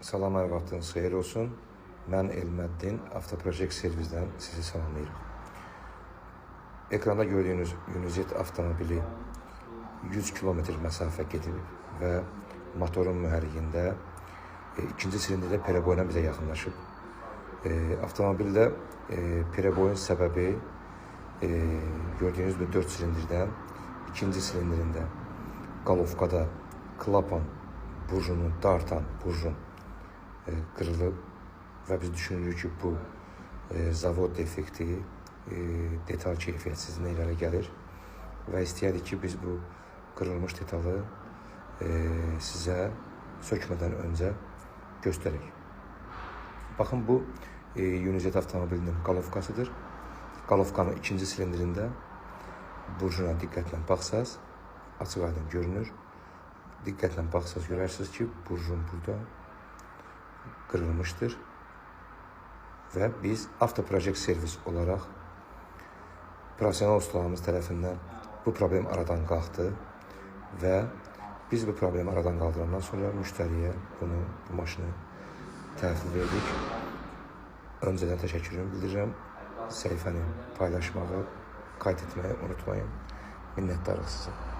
Salam, hər vaxtınız xeyir olsun. Mən Elməddin, Avtoprojekt Servisdən sizi salamlayırım. Ekranda gördüyünüz Unizet avtomobili 100 kilometr məsafə gedib və motorun mühərrikində ikinci silindirdə pereboyuna bizə yaxınlaşıb. Avtomobildə pereboyun səbəbi gördüyünüz bu 4 silindirdən ikinci silindirində qalovkada klapan burjunu dartan burjun qırılıb və biz düşünürük ki, bu zavod defekti, detal keyfiyyətsizliyindən irəli gəlir və istəyərik ki, biz bu qırılmış detalı sizə sökmədən öncə göstərək. Baxın, bu Unizet avtomobilinin qalovkasıdır. Qalovkanın ikinci silindirində burjuna diqqətlə baxsaz, açıq aydın görünür. Diqqətlə baxsaz görərsiniz ki, burjun burada qırılmışdır və biz Avtoprojekt Servis olaraq professional ustalarımız tərəfindən bu problem aradan qalxdı və biz bu problemi aradan qaldırandan sonra müştəriyə bu maşını təhvil verdik. Öncədən təşəkkürümü bildirirəm. Səhifəni paylaşmağı, qeyd etməyi unutmayın. Minnətdarıq sizə.